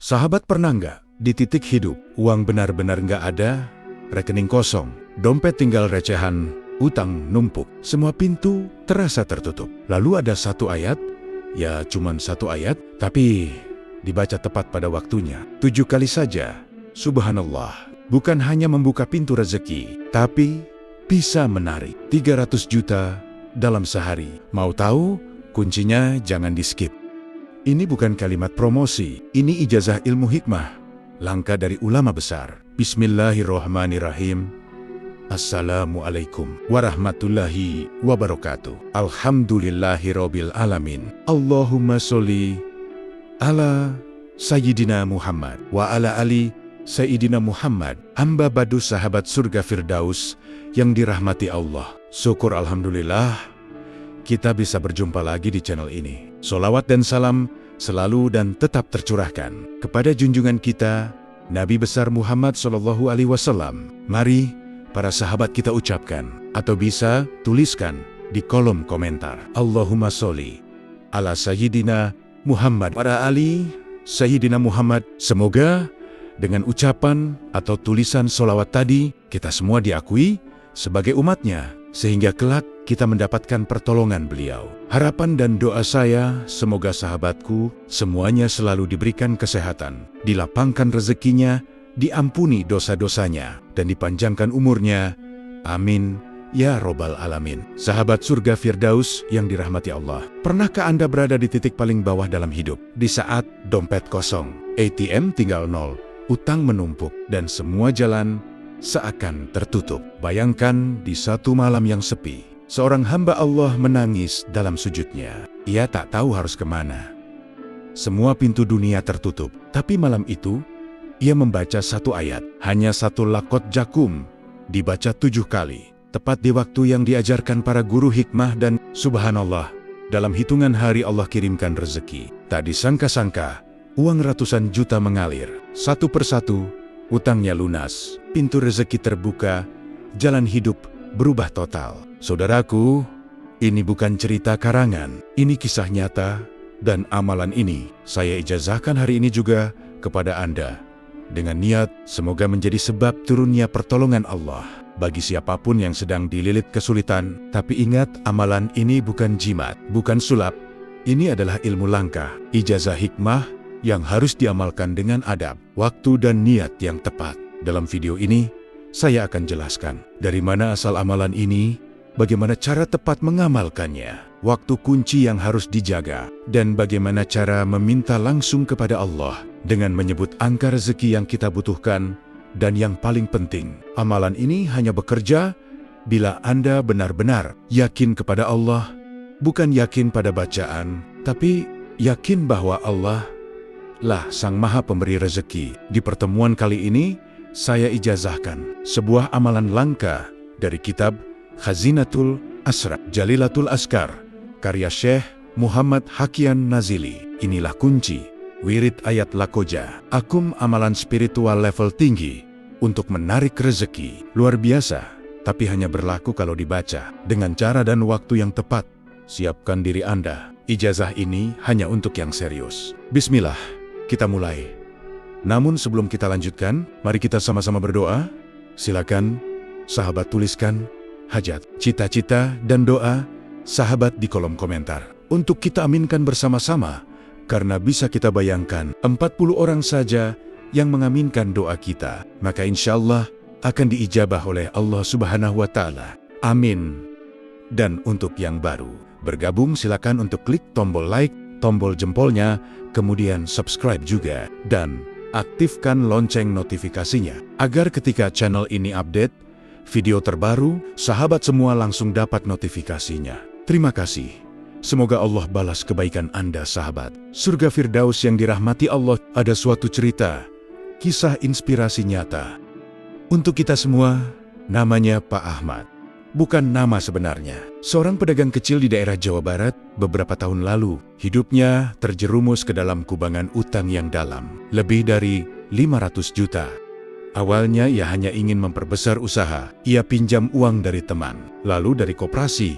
Sahabat pernah nggak di titik hidup, uang benar-benar nggak ada, rekening kosong, dompet tinggal recehan, utang numpuk, semua pintu terasa tertutup. Lalu ada satu ayat, ya cuman satu ayat, tapi dibaca tepat pada waktunya. 7 kali saja, subhanallah, bukan hanya membuka pintu rezeki, tapi bisa menarik 300 juta dalam sehari. Mau tahu? Kuncinya jangan di-skip. Ini bukan kalimat promosi, ini ijazah ilmu hikmah, langkah dari ulama besar. Bismillahirrohmanirrahim. Assalamualaikum warahmatullahi wabarakatuh. Alhamdulillahirabbil alamin. Allahumma sholli ala Sayyidina Muhammad wa ala ali Sayyidina Muhammad. Amba badu sahabat surga Firdaus yang dirahmati Allah. Syukur alhamdulillah kita bisa berjumpa lagi di channel ini. Sholawat dan salam selalu dan tetap tercurahkan kepada junjungan kita Nabi besar Muhammad SAW. Mari para sahabat kita ucapkan atau bisa tuliskan di kolom komentar. Allahumma sholli ala Sayyidina Muhammad wa ala ali Sayyidina Muhammad. Semoga dengan ucapan atau tulisan sholawat tadi kita semua diakui sebagai umatnya, sehingga kelak kita mendapatkan pertolongan beliau. Harapan dan doa saya, semoga sahabatku semuanya selalu diberikan kesehatan, dilapangkan rezekinya, diampuni dosa-dosanya, dan dipanjangkan umurnya. Amin, ya robbal alamin. Sahabat surga Firdaus yang dirahmati Allah, pernahkah Anda berada di titik paling bawah dalam hidup? Di saat dompet kosong, ATM tinggal 0, utang menumpuk, dan semua jalan seakan tertutup. Bayangkan di satu malam yang sepi, seorang hamba Allah menangis dalam sujudnya. Ia tak tahu harus kemana. Semua pintu dunia tertutup. Tapi malam itu, ia membaca satu ayat. Hanya satu lakot jakum, dibaca 7 kali. Tepat di waktu yang diajarkan para guru hikmah, dan subhanallah, dalam hitungan hari Allah kirimkan rezeki. Tak disangka-sangka, uang ratusan juta mengalir. Satu persatu, utangnya lunas, pintu rezeki terbuka, jalan hidup berubah total. Saudaraku, ini bukan cerita karangan, ini kisah nyata, dan amalan ini saya ijazahkan hari ini juga kepada Anda. Dengan niat, semoga menjadi sebab turunnya pertolongan Allah bagi siapapun yang sedang dililit kesulitan. Tapi ingat, amalan ini bukan jimat, bukan sulap. Ini adalah ilmu langkah, ijazah hikmah, yang harus diamalkan dengan adab, waktu dan niat yang tepat. Dalam video ini, saya akan jelaskan dari mana asal amalan ini, bagaimana cara tepat mengamalkannya, waktu kunci yang harus dijaga, dan bagaimana cara meminta langsung kepada Allah dengan menyebut angka rezeki yang kita butuhkan. Dan yang paling penting, amalan ini hanya bekerja bila Anda benar-benar yakin kepada Allah, bukan yakin pada bacaan, tapi yakin bahwa Allah lah Sang Maha Pemberi Rezeki. Di pertemuan kali ini, saya ijazahkan sebuah amalan langka dari kitab Khazinatul Asrar Jalilatul Askar, karya Syekh Muhammad Hakian Nazili. Inilah kunci, wirid ayat lakoja, akum amalan spiritual level tinggi untuk menarik rezeki. Luar biasa, tapi hanya berlaku kalau dibaca dengan cara dan waktu yang tepat. Siapkan diri Anda, ijazah ini hanya untuk yang serius. Bismillah. Kita mulai. Namun sebelum kita lanjutkan, mari kita sama-sama berdoa. Silakan, sahabat tuliskan hajat, cita-cita, dan doa sahabat di kolom komentar. Untuk kita aminkan bersama-sama, karena bisa kita bayangkan 40 orang saja yang mengaminkan doa kita, maka insya Allah akan diijabah oleh Allah Subhanahu wa Ta'ala. Amin. Dan untuk yang baru bergabung, silakan untuk klik tombol like, tombol jempolnya, kemudian subscribe juga, dan aktifkan lonceng notifikasinya, agar ketika channel ini update video terbaru, sahabat semua langsung dapat notifikasinya. Terima kasih. Semoga Allah balas kebaikan Anda, sahabat. Surga Firdaus yang dirahmati Allah, ada suatu cerita, kisah inspirasi nyata. Untuk kita semua, namanya Pak Ahmad. Bukan nama sebenarnya. Seorang pedagang kecil di daerah Jawa Barat, beberapa tahun lalu, hidupnya terjerumus ke dalam kubangan utang yang dalam, lebih dari 500 juta. Awalnya ia hanya ingin memperbesar usaha. Ia pinjam uang dari teman, lalu dari koperasi,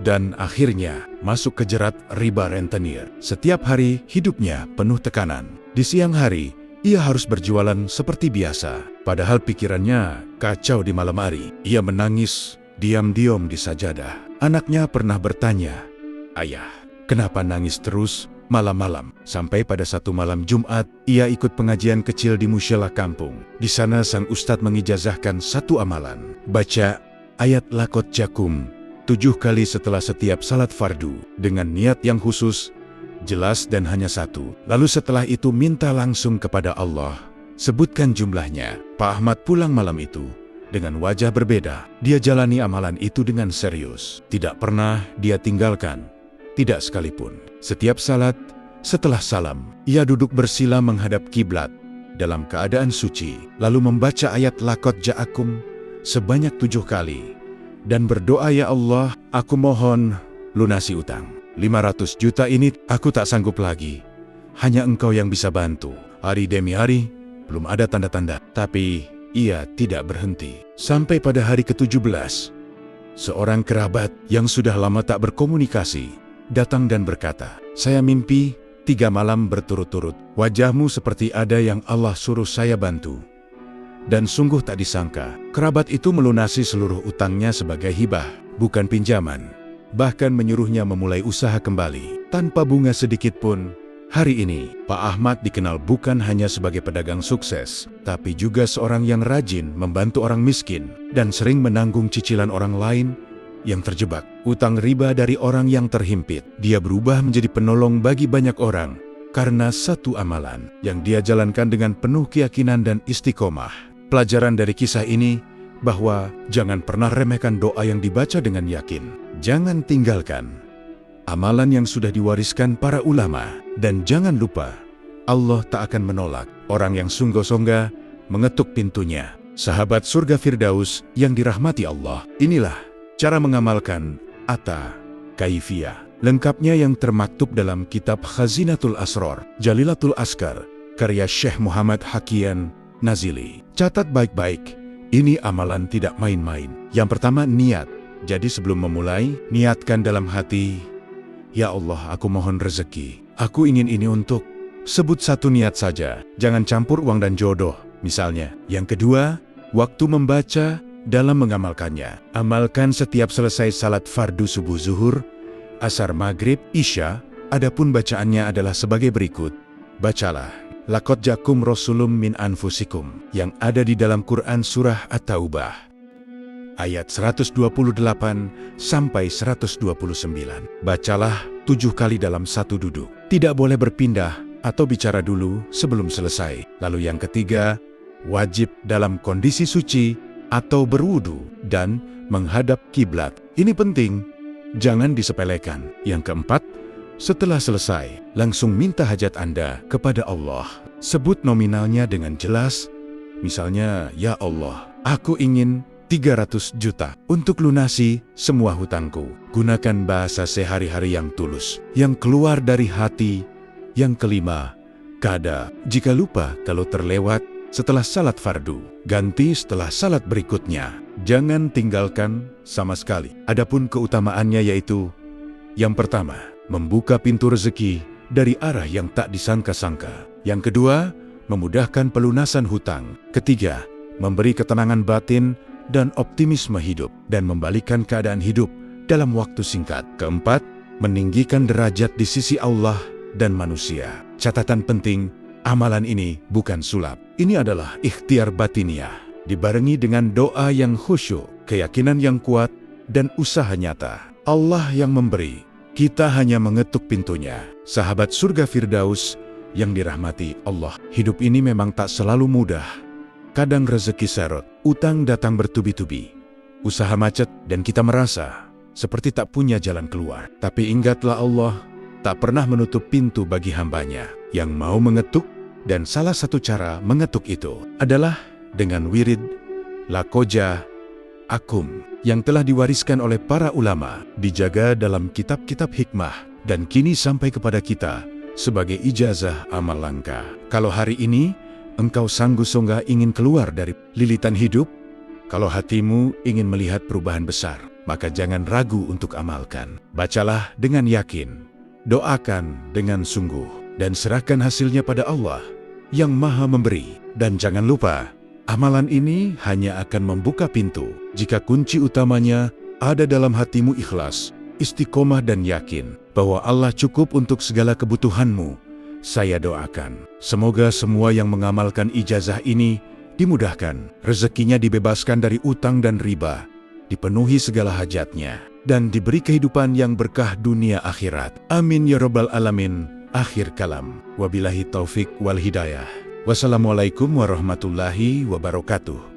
dan akhirnya masuk ke jerat riba rentenir. Setiap hari hidupnya penuh tekanan. Di siang hari, ia harus berjualan seperti biasa. Padahal pikirannya kacau di malam hari. Ia menangis diam-diam di sajadah. Anaknya pernah bertanya, "Ayah, kenapa nangis terus malam-malam?" Sampai pada satu malam Jumat, ia ikut pengajian kecil di musyalah kampung. Di sana sang ustadz mengijazahkan satu amalan. Baca ayat Laqad Ja'akum 7 kali setelah setiap salat fardu dengan niat yang khusus, jelas dan hanya satu. Lalu setelah itu minta langsung kepada Allah. Sebutkan jumlahnya. Pak Ahmad pulang malam itu dengan wajah berbeda. Dia jalani amalan itu dengan serius. Tidak pernah dia tinggalkan, tidak sekalipun. Setiap salat, setelah salam, ia duduk bersila menghadap kiblat dalam keadaan suci, lalu membaca ayat Laqad Ja'akum sebanyak 7 kali dan berdoa, "Ya Allah, aku mohon lunasi utang. 500 juta ini aku tak sanggup lagi. Hanya Engkau yang bisa bantu." Hari demi hari, belum ada tanda-tanda. Tapi ia tidak berhenti. Sampai pada hari ke-17, seorang kerabat yang sudah lama tak berkomunikasi datang dan berkata, "Saya mimpi 3 malam berturut-turut. Wajahmu seperti ada yang Allah suruh saya bantu." Dan sungguh tak disangka, kerabat itu melunasi seluruh utangnya sebagai hibah, bukan pinjaman. Bahkan menyuruhnya memulai usaha kembali, tanpa bunga sedikit pun. Hari ini, Pak Ahmad dikenal bukan hanya sebagai pedagang sukses, tapi juga seorang yang rajin membantu orang miskin dan sering menanggung cicilan orang lain yang terjebak utang riba dari orang yang terhimpit. Dia berubah menjadi penolong bagi banyak orang karena satu amalan yang dia jalankan dengan penuh keyakinan dan istiqomah. Pelajaran dari kisah ini bahwa jangan pernah remehkan doa yang dibaca dengan yakin. Jangan tinggalkan amalan yang sudah diwariskan para ulama, dan jangan lupa Allah tak akan menolak orang yang sungguh-sungguh mengetuk pintunya. Sahabat surga Firdaus yang dirahmati Allah, inilah cara mengamalkan Ata Kaifiyah. Lengkapnya yang termaktub dalam kitab Khazinatul Asrar, Jalilatul Askar, karya Syekh Muhammad Haqian Nazili. Catat baik-baik, ini amalan tidak main-main. Yang pertama, niat. Jadi sebelum memulai, niatkan dalam hati, "Ya Allah, aku mohon rezeki. Aku ingin ini untuk..." Sebut satu niat saja, jangan campur uang dan jodoh, misalnya. Yang kedua, waktu membaca dalam mengamalkannya. Amalkan setiap selesai salat fardu subuh, zuhur, asar, maghrib, isya. Adapun bacaannya adalah sebagai berikut. Bacalah Laqad Ja'akum Rasulum min Anfusikum yang ada di dalam Quran Surah At-Taubah ayat 128 sampai 129. Bacalah 7 kali dalam satu duduk. Tidak boleh berpindah atau bicara dulu sebelum selesai. Lalu yang ketiga, wajib dalam kondisi suci atau berwudu dan menghadap kiblat. Ini penting, jangan disepelekan. Yang keempat, setelah selesai, langsung minta hajat Anda kepada Allah. Sebut nominalnya dengan jelas. Misalnya, "Ya Allah, aku ingin 300 juta untuk lunasi semua hutangku." Gunakan bahasa sehari-hari yang tulus, yang keluar dari hati. Yang kelima, kada. Jika lupa kalau terlewat setelah salat fardu, ganti setelah salat berikutnya. Jangan tinggalkan sama sekali. Adapun keutamaannya yaitu, yang pertama, membuka pintu rezeki dari arah yang tak disangka-sangka. Yang kedua, memudahkan pelunasan hutang. Ketiga, memberi ketenangan batin dan optimisme hidup, dan membalikkan keadaan hidup dalam waktu singkat. Keempat, meninggikan derajat di sisi Allah dan manusia. Catatan penting, amalan ini bukan sulap. Ini adalah ikhtiar batiniah, dibarengi dengan doa yang khusyuk, keyakinan yang kuat, dan usaha nyata. Allah yang memberi, kita hanya mengetuk pintunya. Sahabat surga Firdaus yang dirahmati Allah, hidup ini memang tak selalu mudah. Kadang rezeki seret, utang datang bertubi-tubi, usaha macet, dan kita merasa seperti tak punya jalan keluar. Tapi ingatlah, Allah tak pernah menutup pintu bagi hambanya yang mau mengetuk, dan salah satu cara mengetuk itu adalah dengan wirid Laqad Ja'akum yang telah diwariskan oleh para ulama, dijaga dalam kitab-kitab hikmah, dan kini sampai kepada kita sebagai ijazah amal langkah. Kalau hari ini engkau sanggup-sanggup ingin keluar dari lilitan hidup, kalau hatimu ingin melihat perubahan besar, maka jangan ragu untuk amalkan. Bacalah dengan yakin, doakan dengan sungguh, dan serahkan hasilnya pada Allah yang Maha Memberi. Dan jangan lupa, amalan ini hanya akan membuka pintu jika kunci utamanya ada dalam hatimu ikhlas, istiqomah dan yakin bahwa Allah cukup untuk segala kebutuhanmu. Saya doakan, semoga semua yang mengamalkan ijazah ini dimudahkan, rezekinya dibebaskan dari utang dan riba, dipenuhi segala hajatnya, dan diberi kehidupan yang berkah dunia akhirat. Amin ya rabbal alamin. Akhir kalam. Wabillahi taufik wal hidayah. Wassalamualaikum warahmatullahi wabarakatuh.